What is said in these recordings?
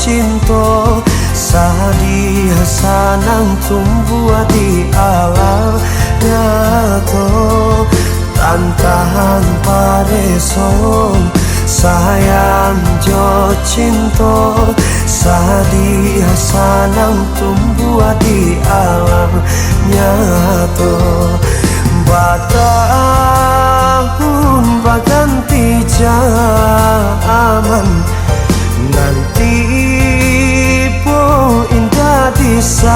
cinta Sadia sanang tumbuh di alam nyata Tantangan pareson sayang jo cinta Sadia sanang tumbuh di alam nyata Batahun baganti zaman Nanti po indah disangkong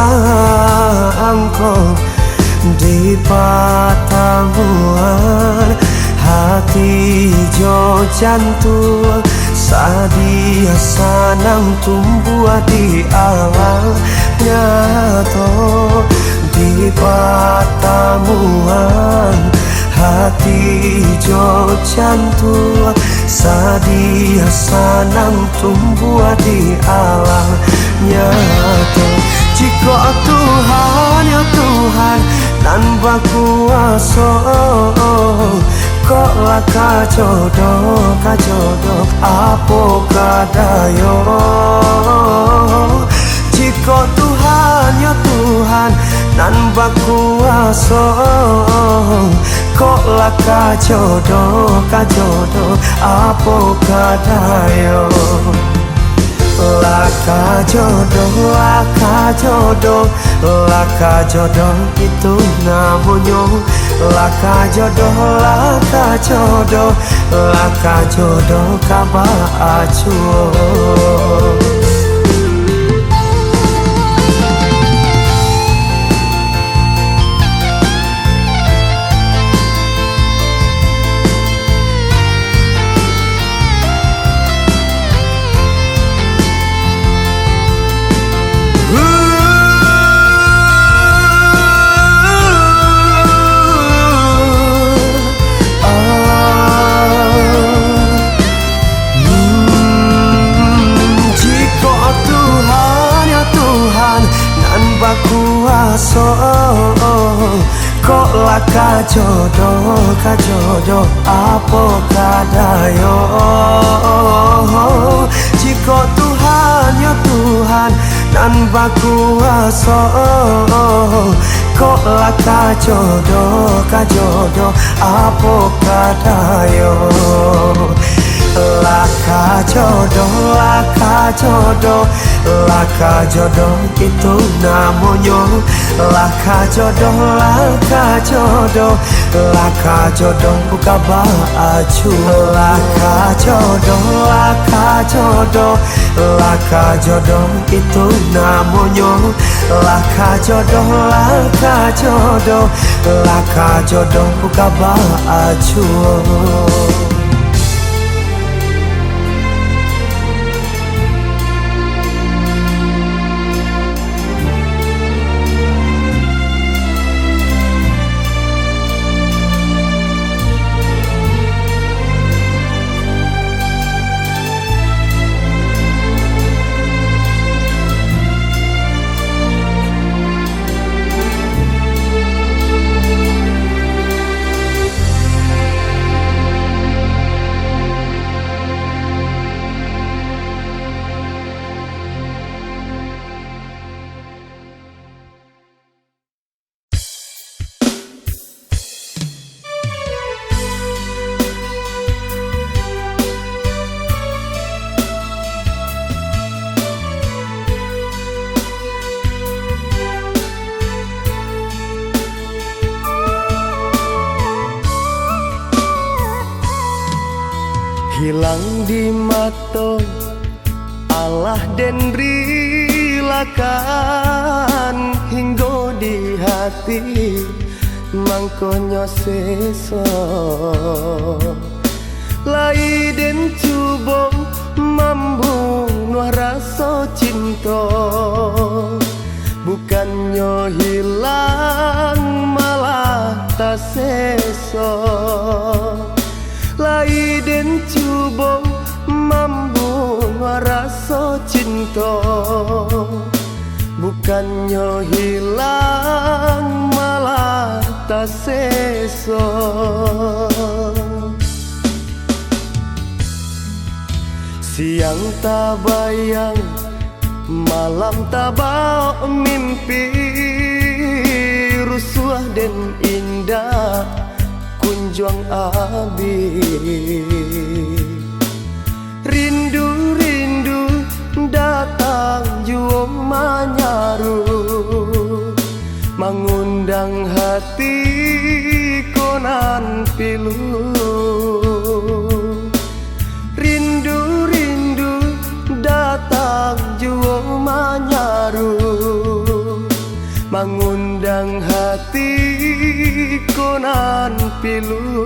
di pertemuan hati jo jantung Sadia sanang tumbuh di alam nyata di pertemuan hati jo jantung Sadia sanang tumbuh di alam nyata Jika Tuhan ya Tuhan nan berkuasa Kok lah kajodoh apa kadayo Jika Tuhan ya Tuhan nan berkuasa Kok lah kajodoh apa kadayo Laka jodoh itu namanya Laka jodoh kabar acuh kuasa Kok lah kajodoh apa kadayo Jika Tuhan ya Tuhan nan berkuasa Kok lah kajodoh apa kadayo Laka jodoh itu namanya Laka jodoh buka baju Laka jodoh itu namanya Laka jodoh buka baju Hilang di mata Allah dan rilakan hingga di hati mangkonyo seso lai den cuba membunuh rasa cinta bukannya hilang malah tak seso lai den cuba membunuh rasa cinta bukannya hilang malah tak seso siang tak bayang Malam tabau mimpi rusuh dan indah kunjung abi. Rindu-rindu datang jua menyaru, mengundang hati konan pilu. Rindu-rindu datang jua menyaru, mengundang hati konan pilu.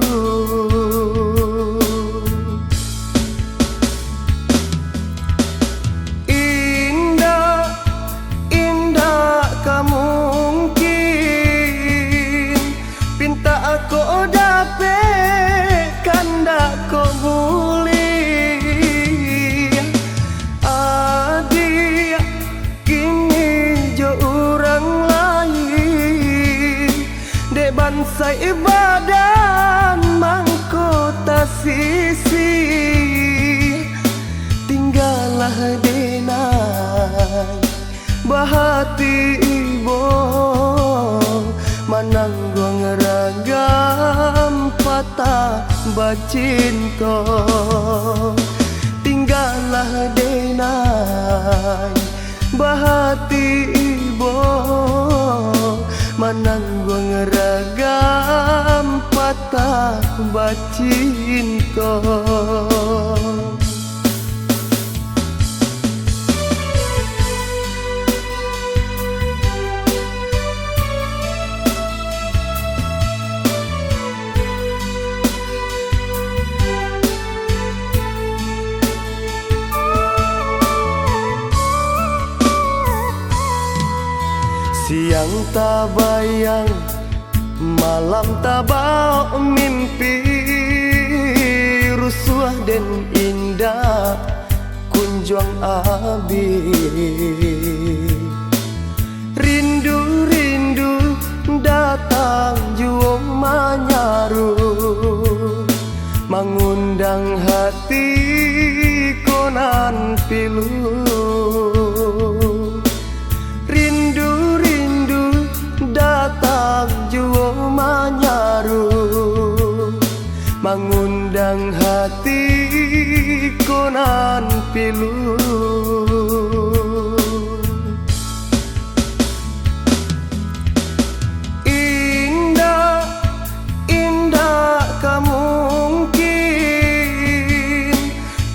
Indah, indah kamu mungkin pinta aku dapet kanda ko boleh. Adik kini jo orang lain dek bansai badan mangkota sisi. Tinggallah denai bahati ibu manangguang ragam patah bacinto. Tinggallah denai bahati ibu manangguang ragam patah bacinto. Siang tak bayang, malam tak bau mimpi rusuh dan indah kunjung abi. Rindu-rindu datang jua menyaru, mengundang hati konan pilu. Datang jua menyaru, mengundang hati konan pilu. Indah, indah kamu mungkin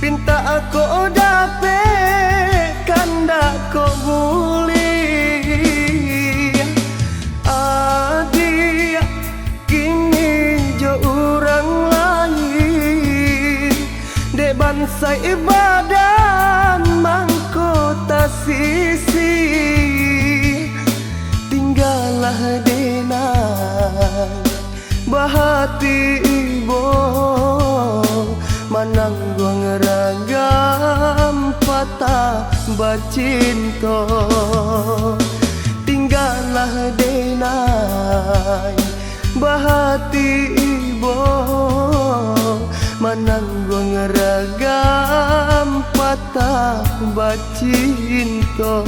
pinta aku dapet kanda ko boleh. Bansai badan mangkota sisi. Tinggallah denai bahati ibu manangguang ragam patah bacinto. Tinggallah denai bahati ibu manangguang ragam patah bacinto.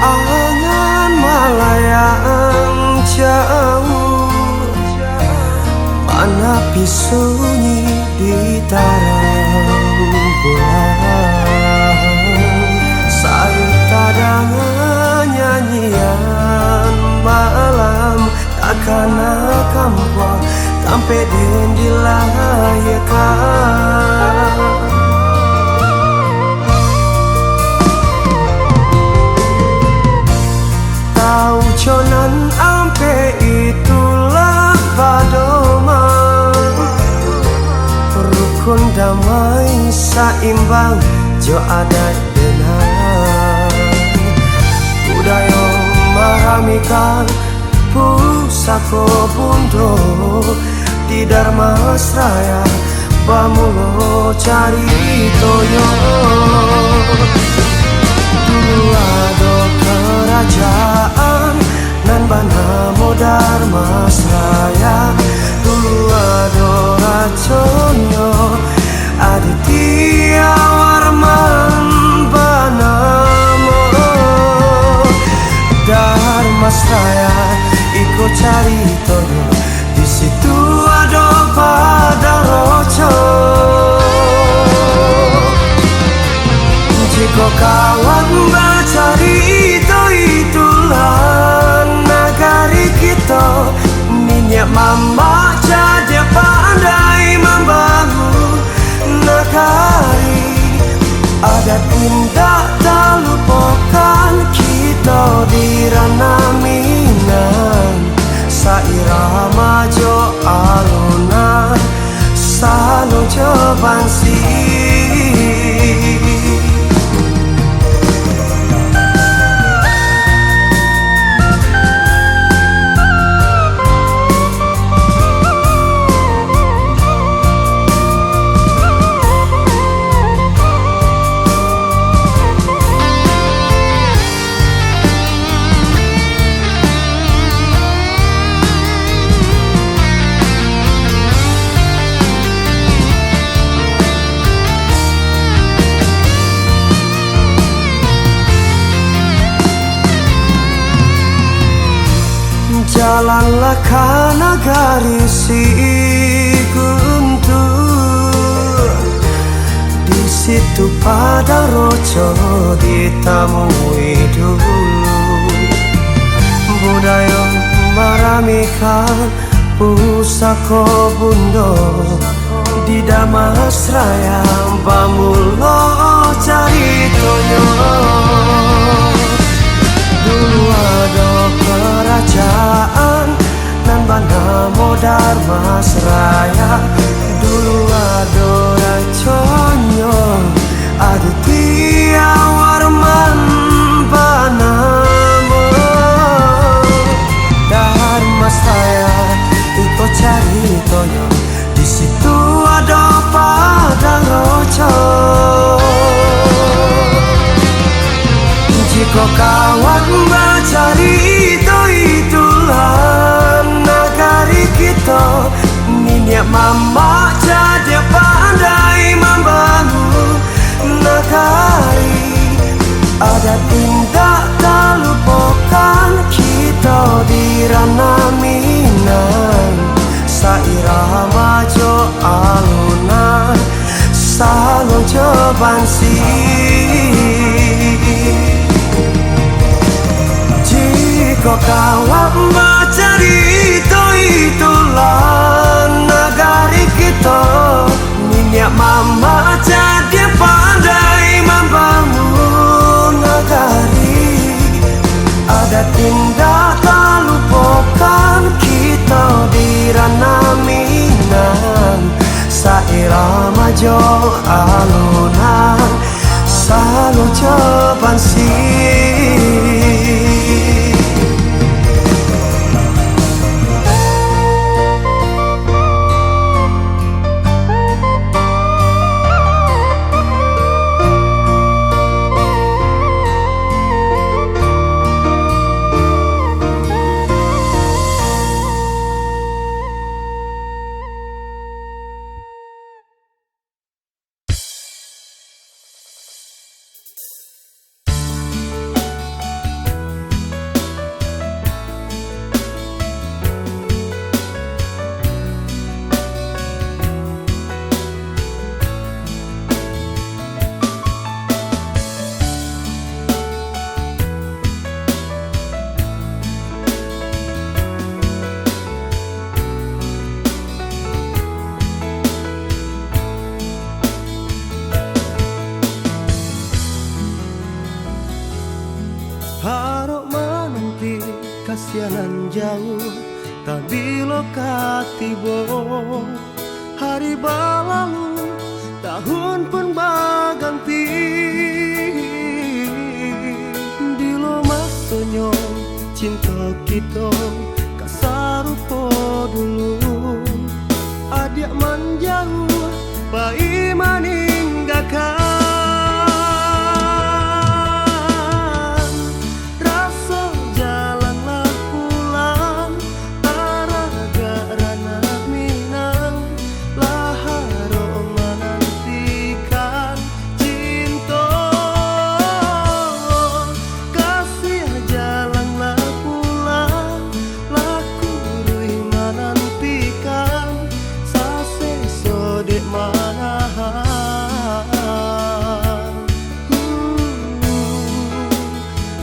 Angan malayang jauh, mana sunyi di tarang bulan. Saya tak ada nyanyian mampu sampai den dilahirkan. Tahu conan ampe itulah padoma, rukun damai saimbang jo adat denang. Budaya maramikan pusako bundo di Dharmasraya bamulo cari toyo. Dulu ada kerajaan nan banamo Dharmasraya. Dulu ada raconyo Aditya Warman banamo Dharmasraya. Iko cari toyo di situ ada Padaroco. Jika kawan bacari itulah negari kita. Minyak mama jadi pandai membangun negari. Adat indah tak lupakan kita di ranah Minang. Sairama jo alunan salo jo bansi. Jalanlah ke negari si Guntur. Di situ Padaroco ditamui dulu. Budaya maramikan pusako bundo di Dharmasraya bamulo cari toyo. Dulu ada kerajaan nan banamo Dharmasraya. Dulu ada raconyo Aditya Warman banamo Dharmasraya. Iko cari toyo di situ ada Padaroco. Jika kawan bacari itulah negari kita. Minyak mama jadi pandai membangun negari. Adat indah tak lupakan kita di ranah Minang. Sairama jo alunan salo jo bansi. Jika kawan bacari itulah negari kita. Minyak mama jadi pandai membangun negari. Adat indah tak lupakan kita di ranah Minang. Sairama jo alunan salo jo bansi. Harok menanti kasianan jauh tapi lokatibo hari berlalu tahun pun berganti bilo masonyo cinta kita kasarupo dulu adik menjauh pai meninggalkan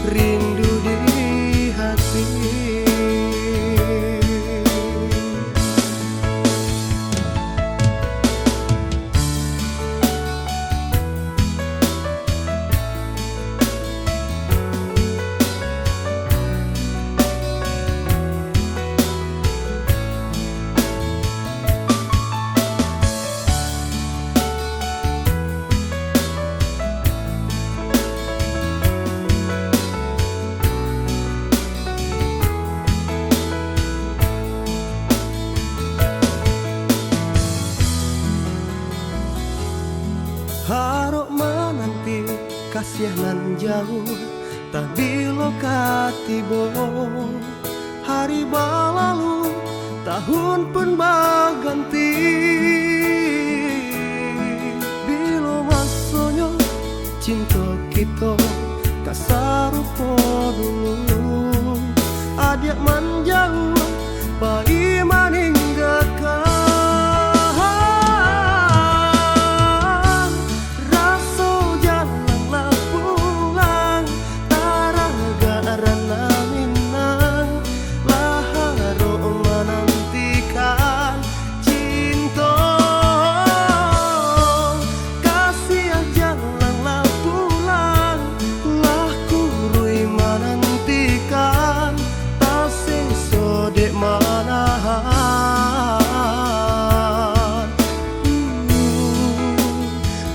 rindu di hati. Harok menanti kasianan jauh tapi lokatibo hari berlalu tahun pun berganti bilo masonyo cinta kita kasarupo dulu adik menjauh pai meninggalkan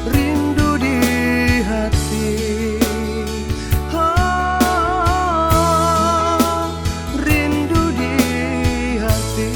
rindu di hati, rindu di hati.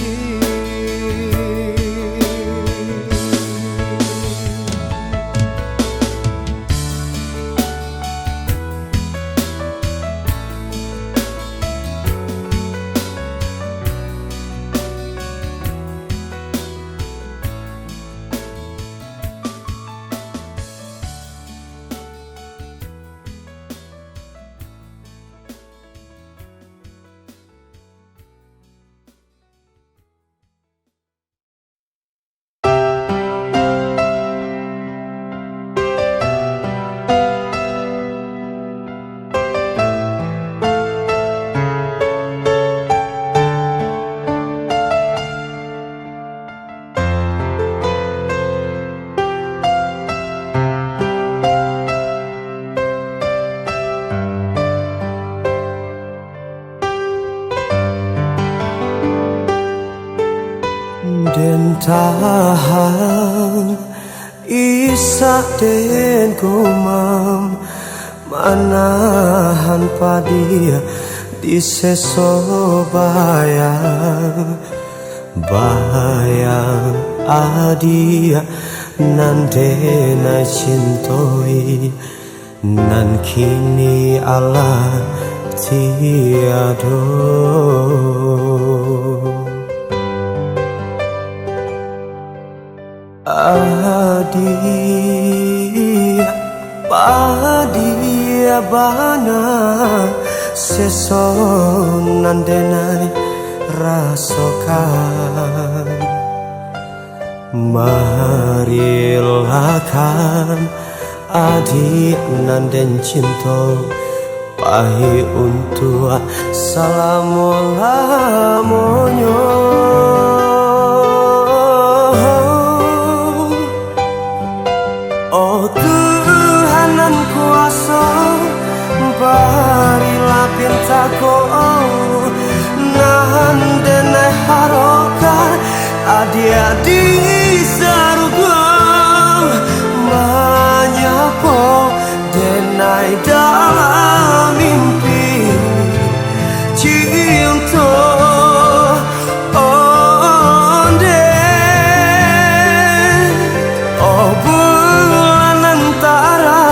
Den tahan isak den kumam manahan padia di seso bayang bayang adia nan denai cintoi nan kini Allah tiado adia padia bana seson nandenai rasokan marilakan adik nanden cinta pahi untuk salamu-lamunyo. Oh Tuhan nan kuasa barilah pintako nande nai haroka adi-adi sarugo menyapo denai dalam mimpi cinta onde oh bulan antara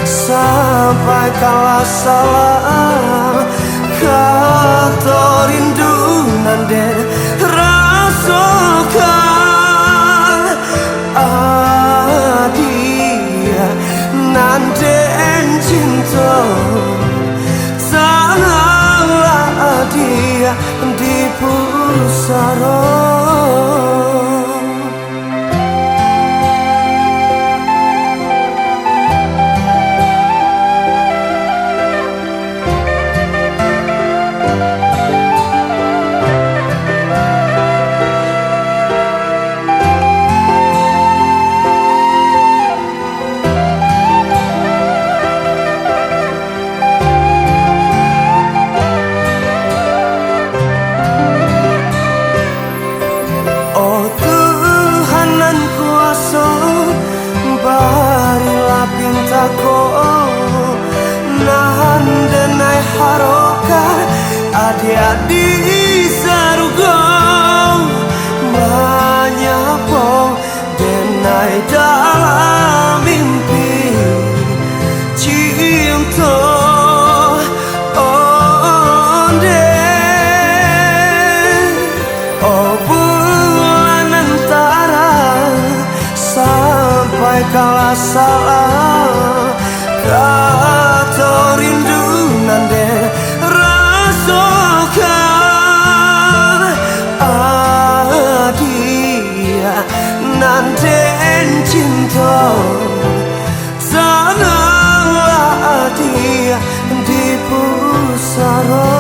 sampai kala salah kata rindu nande rasakan adia nande cinta sangatlah dia di pusara. Barilah pintaku nahan denai haroka adi-adi sarugo menyapo denai dalam mimpi cinta onde oh bulan antara sampai kala salah kata rindu nande rasakan adia nande cinta sangatlah dia di pusara.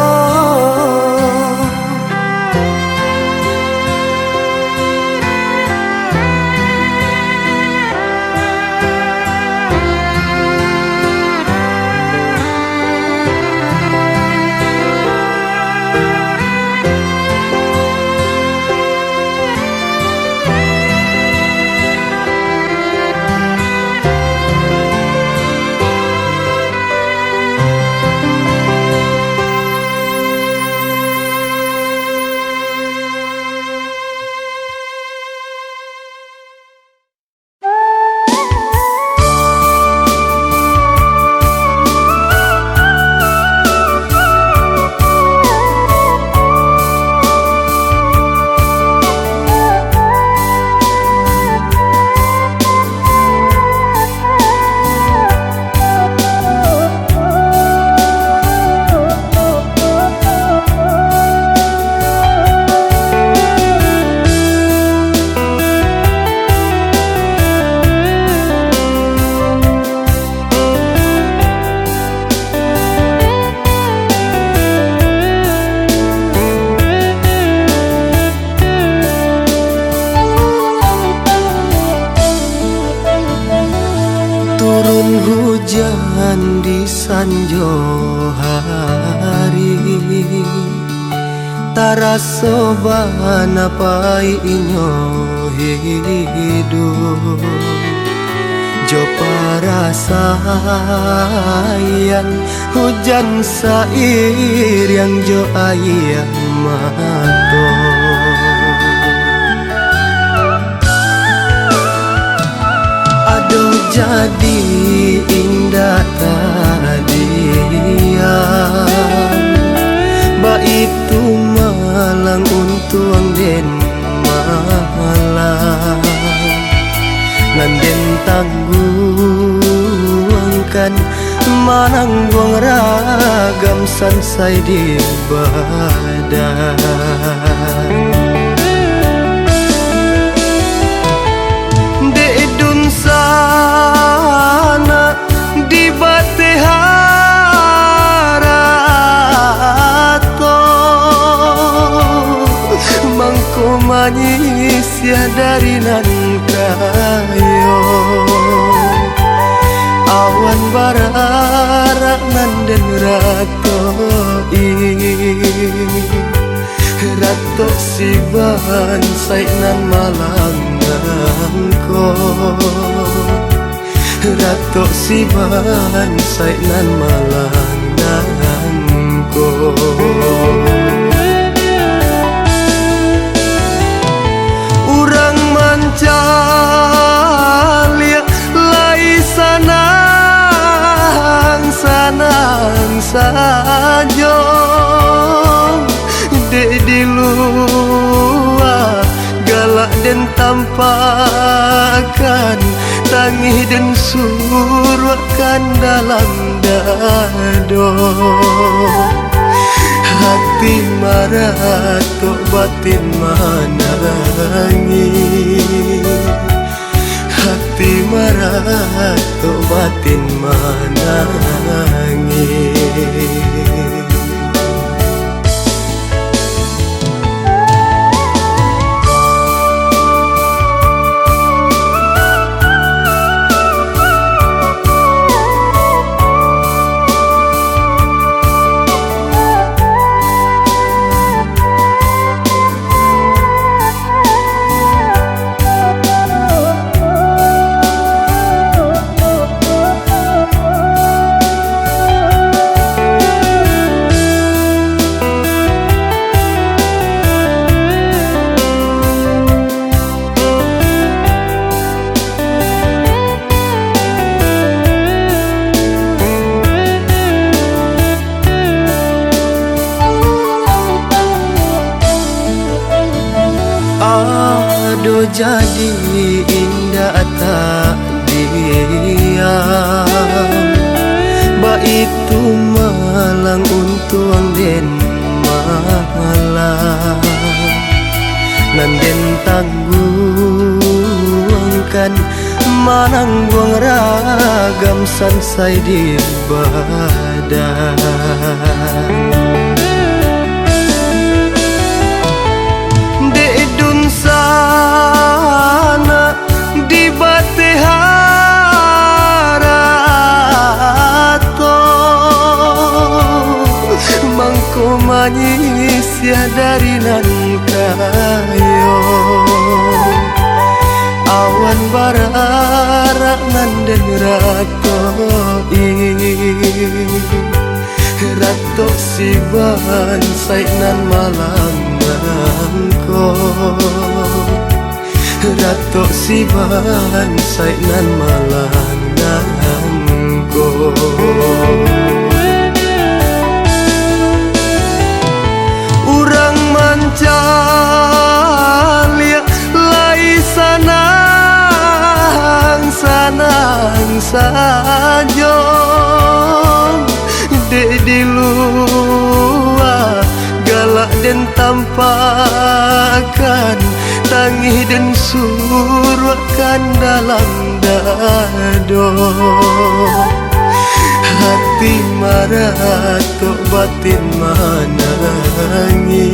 Hujan di sanjo hari tarasa bana pai inyo hidup jo parasayan hujan sair yang jo ayam mato aduh jadi indah tadian ba itu malang untuang den malang nganden tangguangkan manang buang ragam sansai di badan sana di bateharato mangko manyis ya dari nan kayo awan bararak nan den rato Rato siban sainan malangangko, Rato siban sainan malangangko. Urang mancalia lai sanang sajo, dek di luar galak dan tampakan, tangih dan surwakan dalam dado. Hati marah tok batin manangi, hati marah tok batin manangi. Ado jadi indah tak diam, ba itu malang untuang den malang, nanden tangguangkan manang buang ragam sansai di badan. Sana di bateharato mangko manyis ya dari nan kayo, awan bararak nanden ratoi, rato siban sainan malangangko, Rato siban sainan malangangko. Urang mancalia lai sanang sajo, dek di luar galak dan tampakan, tangih dan surwakan dalam dado. Hati marah tok batin manangi,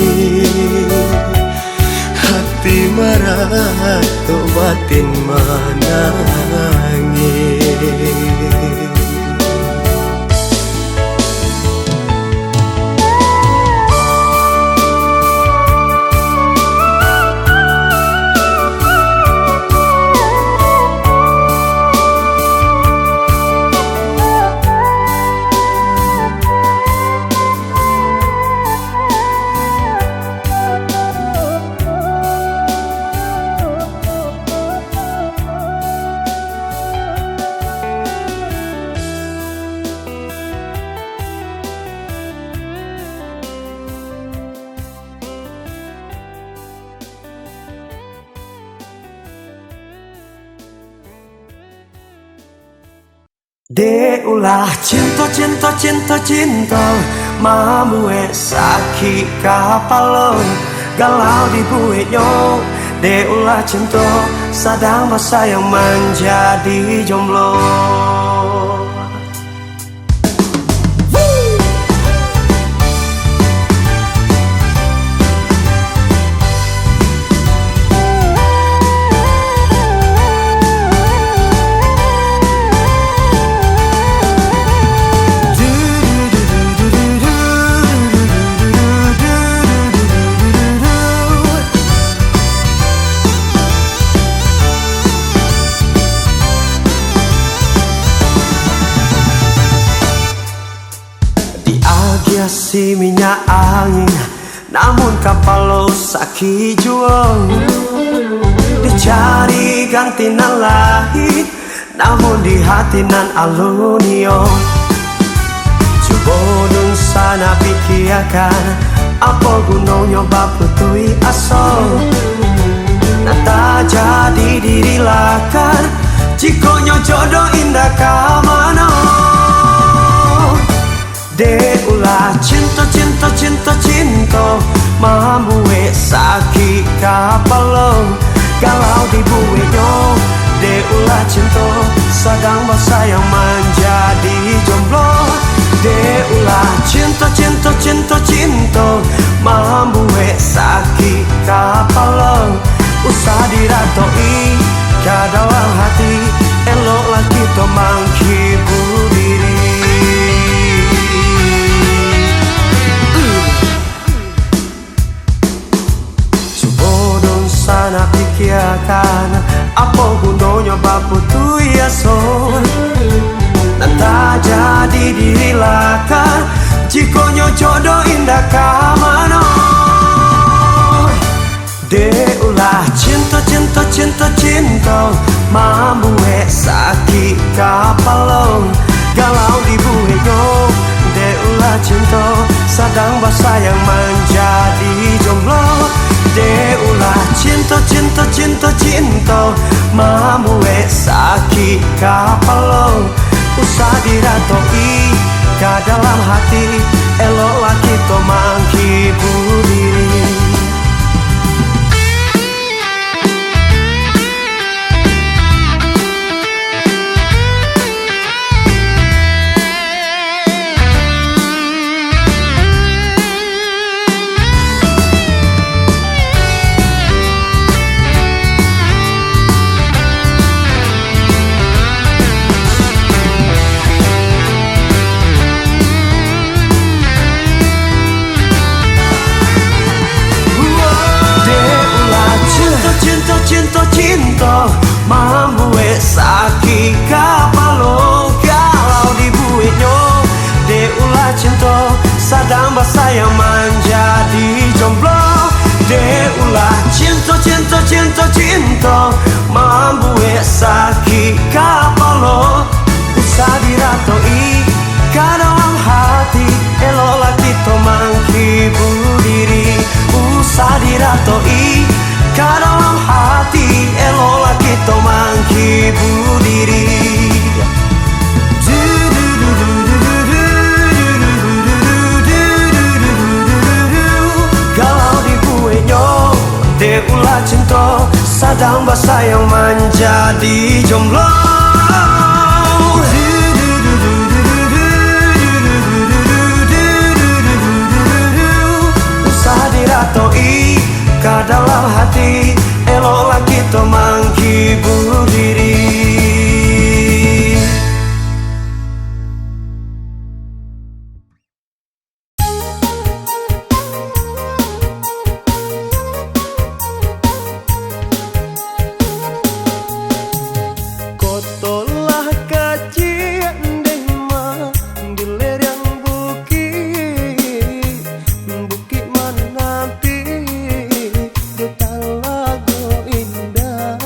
hati marah tok batin manangi. De ulah cinta cinta cinta cinta, mamu esaki kapalon galau di buitnya. De ulah cinta sadang masa yang menjadi jomblo. seperti minyak angin, namun kapal lo sakit jual. Dicari ganti nan lain, namun di hati nan alunium. Coba dun sana pikirkan, apa gunanya baputui asal. Nata jadi diri lakan, jikonya jodoh indah kamano. De ulah cinta cinta cinta cinta, mamue sakit kapalo, galau di buenyo. De ulah cinta, sedang bersayang menjadi jomblo. De ulah cinta cinta cinta cinta, mamue sakit kapalo. Usah diratoi ke dalam hati, eloklah kita menghibur diri. Coba dong sana pikirkan, apa gunanya baputui asal. Nanta jadi diri lakan, jikonya jodoh indah kamano. De ulah cinta cinta cinta cinta, mamue sakit kapalo, galau di buenyo. De ulah cinta, sedang bersayang menjadi jomblo. De ulah cinta cinta cinta cinta, mamue sakit kapalo. Usah diratoi ke dalam hati, eloklah kita menghibur diri. Cinta cinta, mamue sakit kapalo, galau di buenyo. De ulah cinta, sedang bersayang menjadi jomblo. De ulah cinta cinta cinta cinta, mamue sakit kapalo. Usah diratoi ke dalam hati, eloklah kita menghibur diri. Usah diratoi ke dalam hati, eloklah kita menghibur diri. Galau di buenyo, de ulah cinta, sedang bersayang menjadi jomblo. Usah diratoi ke dalam hati, eloklah kita menghibur diri. Kotolah kajian deh mah di lereng bukit, bukit menanti di talago indah.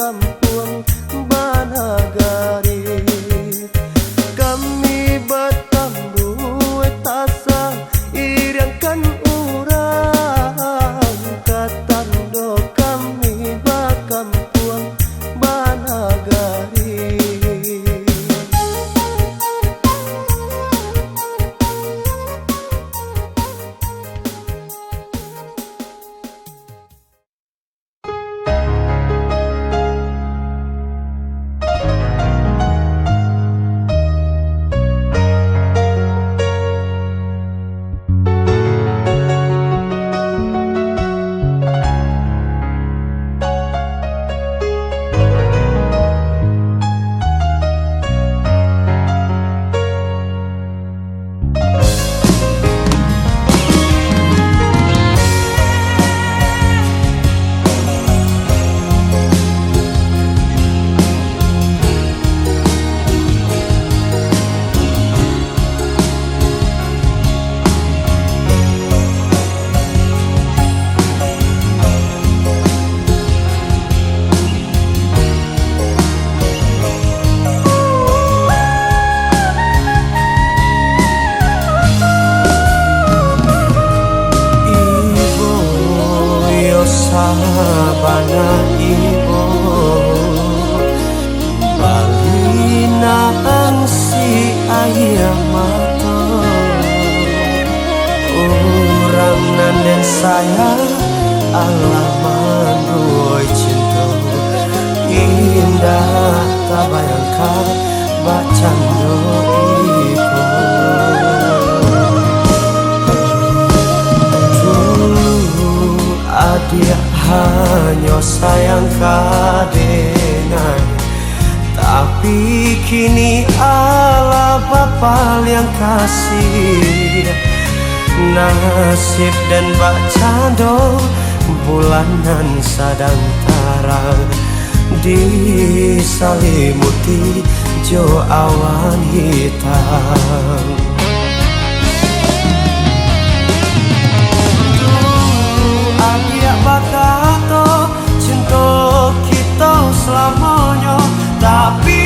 kampung Banagari. Kami bertambu tasa iriangkan urang katando kami bakampung Banagari. Sabana ibo balina si ayam mato orang nanden saya Allah mandoi cinta indah tak bayangkan bacando iko. Dia hanya sayang kadenai, tapi kini Allah Bapa yang kasih nasib dan bacando bulanan sadang tarang disalimuti jo awan hitam. Bakato cinta kita selamanya, tapi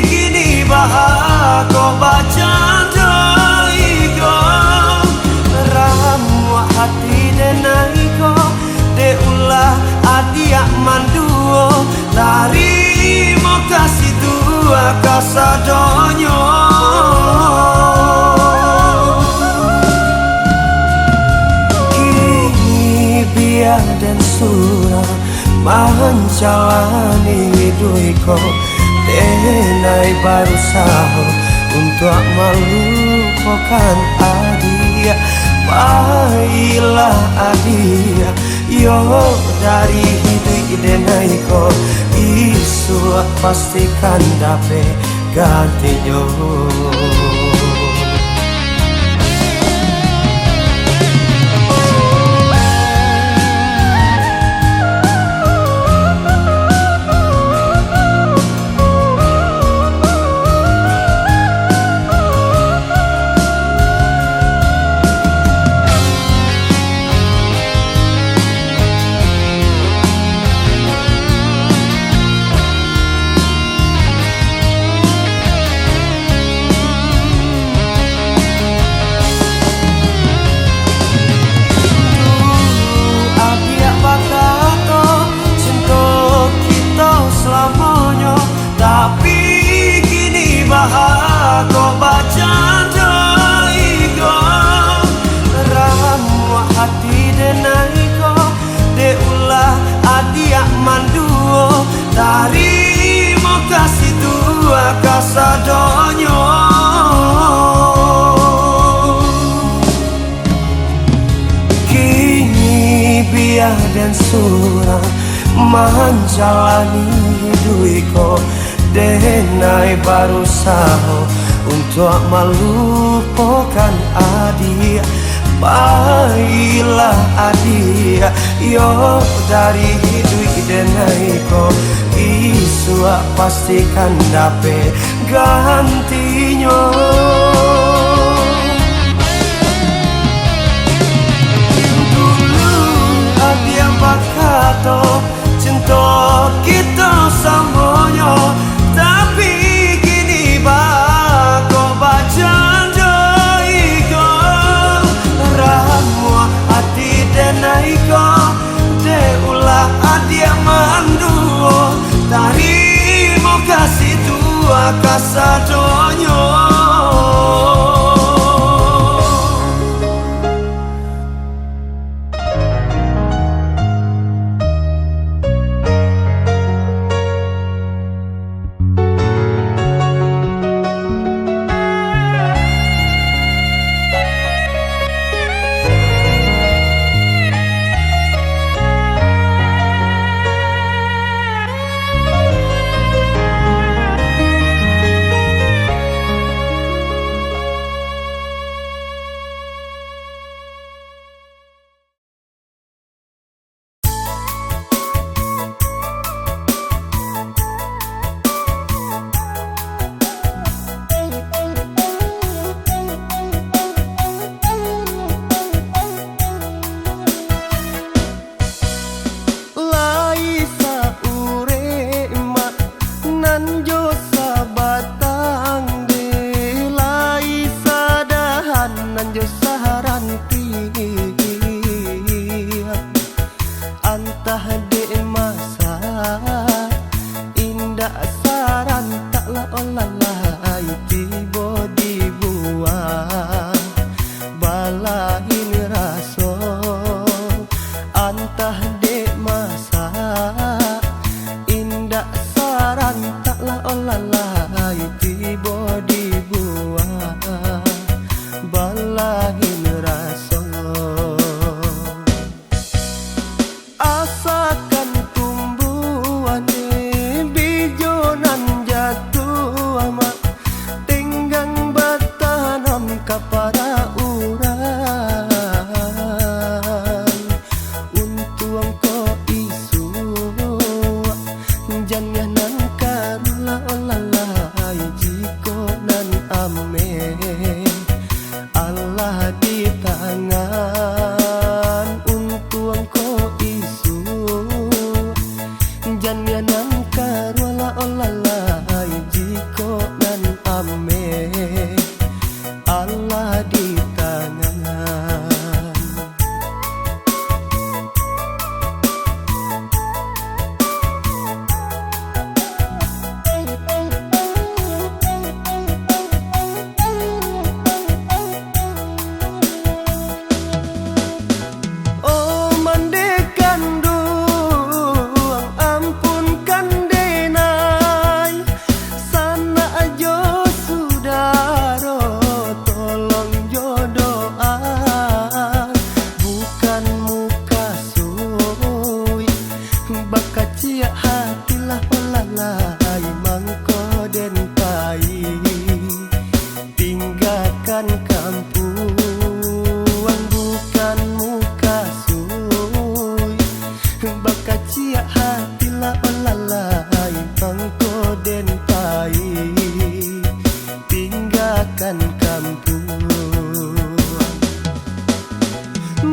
kini bahagia baca doigo ramu hati denaiko deulah adia manduo tarimo kasih dua kasadonyo. Dan surah menjalani hidupku denai berusaha untuk melupakan adia. Baiklah adia yo dari hidup denaiku isu pastikan dapat gantinya. Bahagia baca doigo ramu hati denaiko deulah adia manduo tarimo kasih dua kasadonyo. Kini biar dan surah menjalani hidupku denai berusaha untuk melupakan adia. Baiklah adia yo dari hidup denaiko isu pastikan dapat gantinya. Dulu adia bakato cinta kita kasadonyo.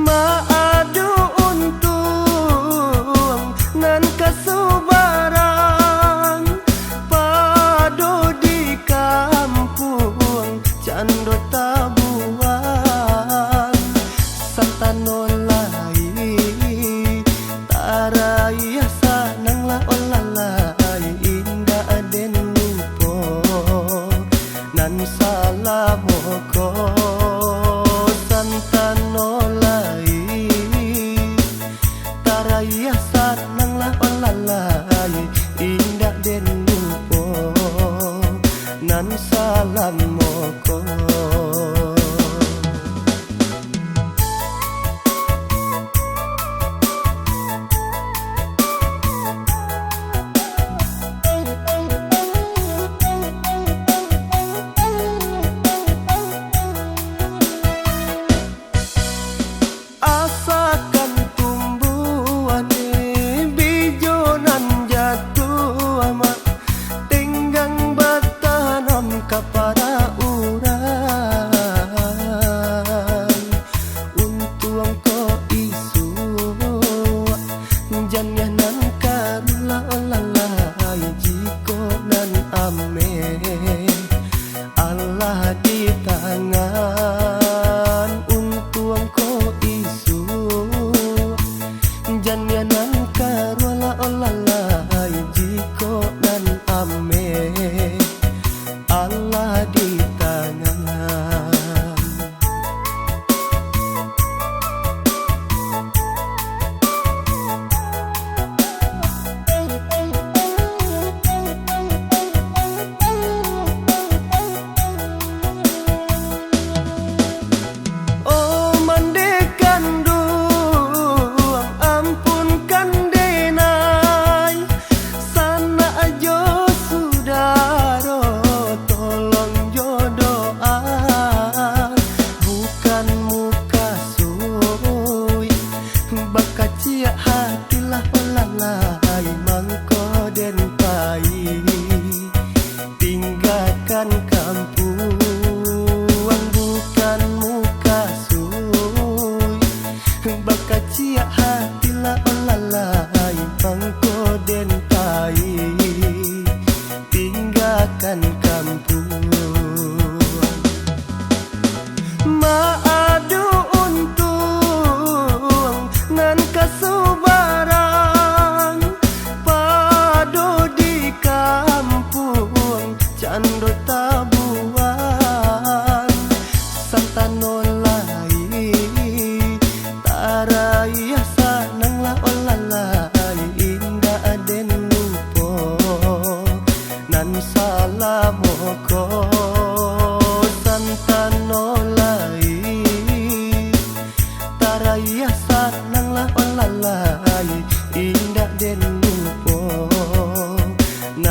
Maadu untung nan kasubaran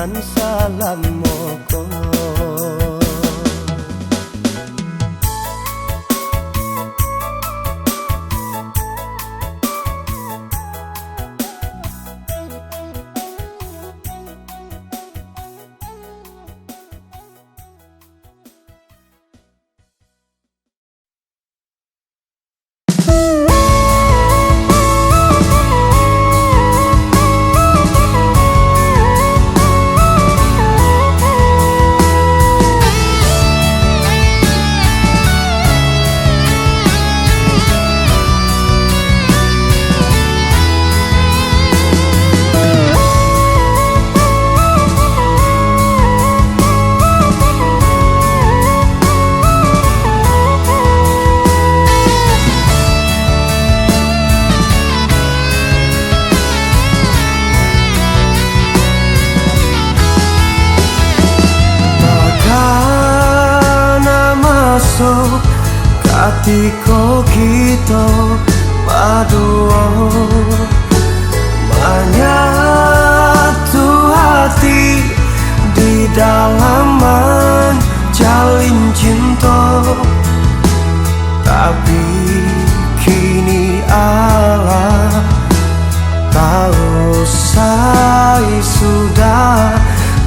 dan salam moko. Katiko kita berdua menyatu hati di dalam menjalin cinta, tapi kini Allah tahu saya sudah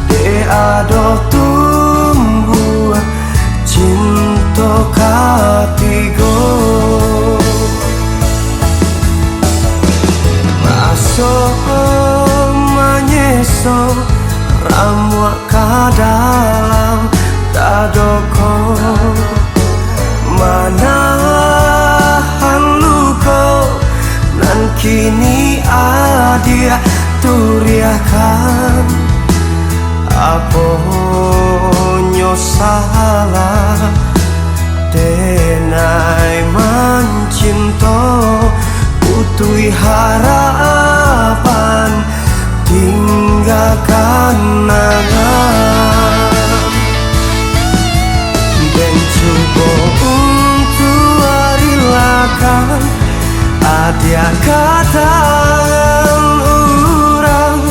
diado tumbuh cinta katigo. Masuk menyeso ramu kadalam dadoko, manahan luko nan kini adia turiakan. Aponyo salah denai mencinta putui harapan tinggalkan nangan dan coba untuk arilakan adia katan orang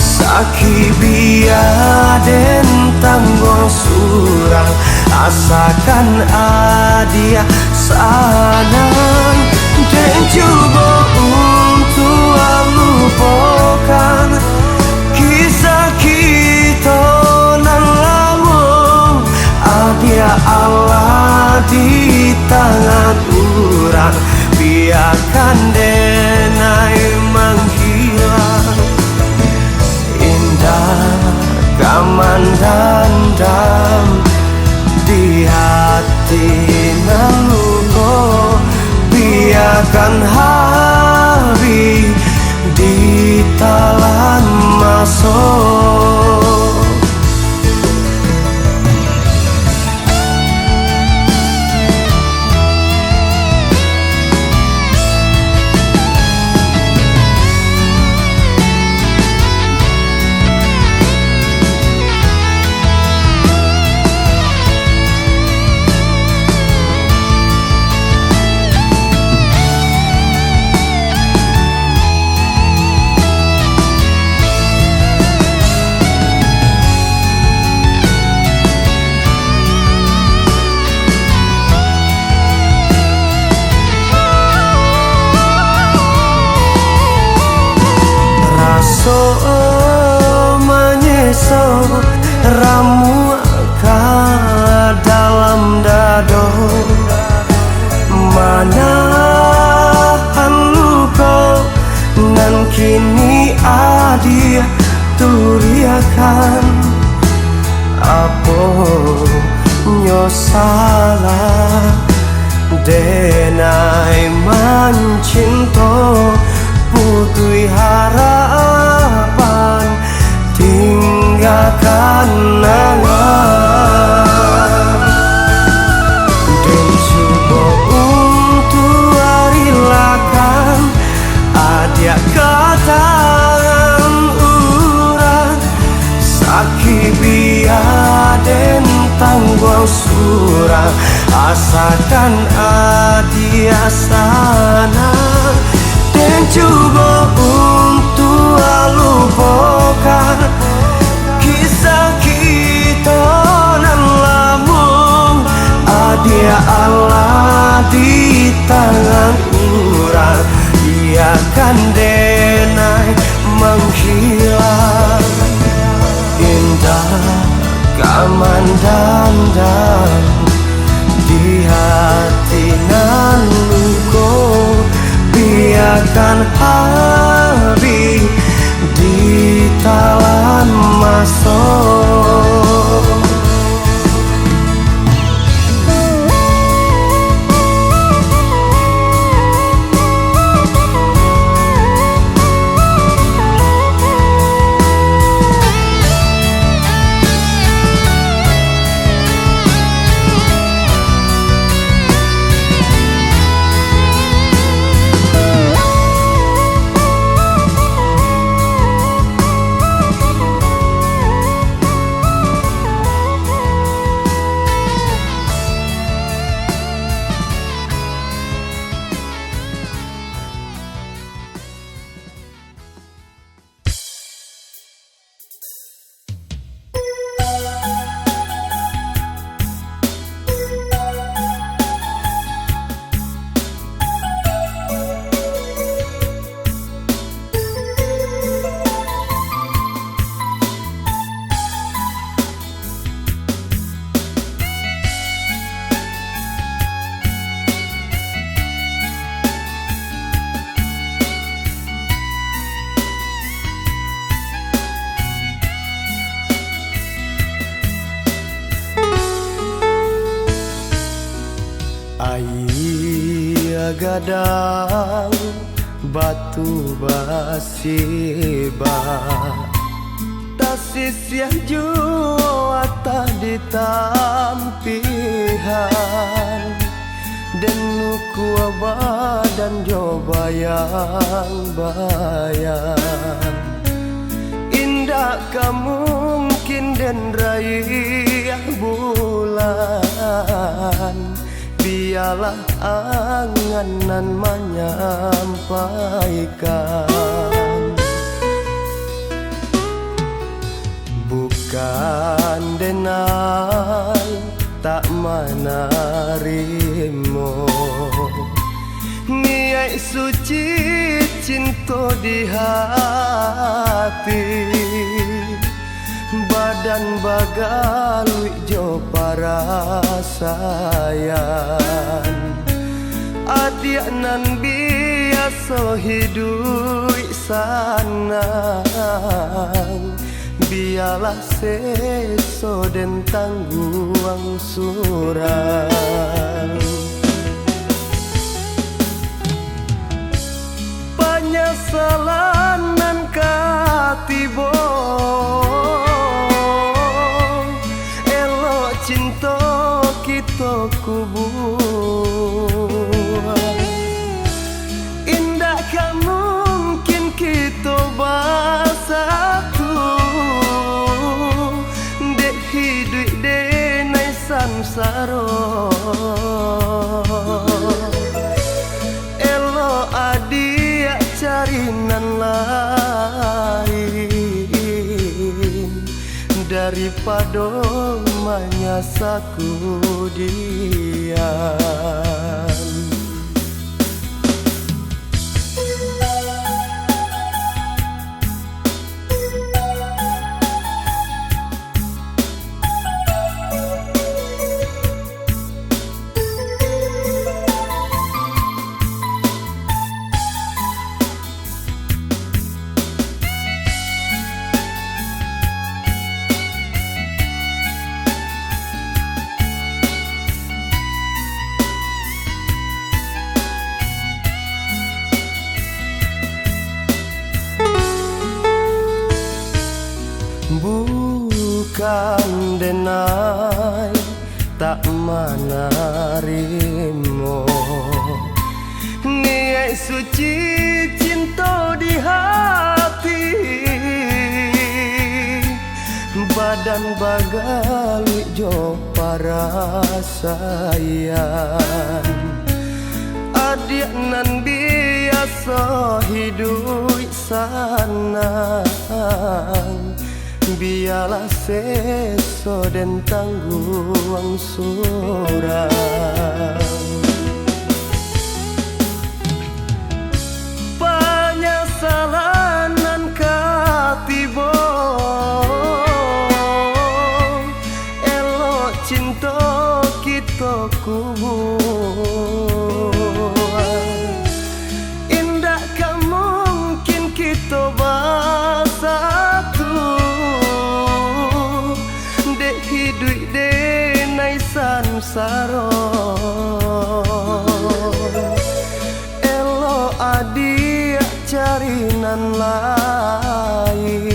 sakit biaden tanggung surang asakan adia sanang dan coba untuk lupakan kisah kita nan lama. Adia Allah di tangan orang, biarkan denai menghilang. Indah kamandandang di hati naluko, biarkan hari ditelan masuk. Menyeso ramu ka dalam dado, manahan luko nan kini adia turiakan. Apo nyosalah denai mencinta putui harapan tinggalkan nangan dan coba untuk arilakan adia katan orang sakit biaden tanggung surang asakan adia sana dan coba untuk lupakan jangan urang, biarkan denai menghilang. Indah kamandang di hati nan luko, biarkan habis di talan masuk. Ai gadang batu basiba, tasisiah jua tak ditampihan, dan nuku badan jo bayang-bayang. Indah kamu mungkin dan raya bulan, biarlah anganan menyampaikan. Bukan denai tak menarimo, niat suci cinta di hati, badan bagalui jo para sayang. Adik nan biasa hidup sanang, biarlah seso dan tangguang surang. Penyesalan nan katibo, elok cinta kita kubur. Indah kan mungkin kita bersatu, dek hidup denai samsara. Elok adik cari nan lain, daripada menyasaku diam. Bukan denai tak menarimo, niat suci cinta di hati, badan bagali jo para sayang. Adik nan biasa hidup sanang, biarlah seso dan tangguang surang. salanan katibo elok cinta kita kubuat. Indah kan mungkin kita bersatu dek hidup dek nai sansara. Elok adik carinan lain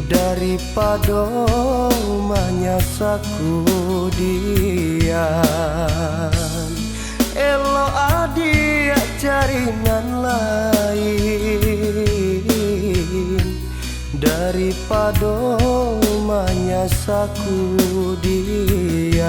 daripada menyasaku dian. Elok adik carinan lain daripada menyasaku dian.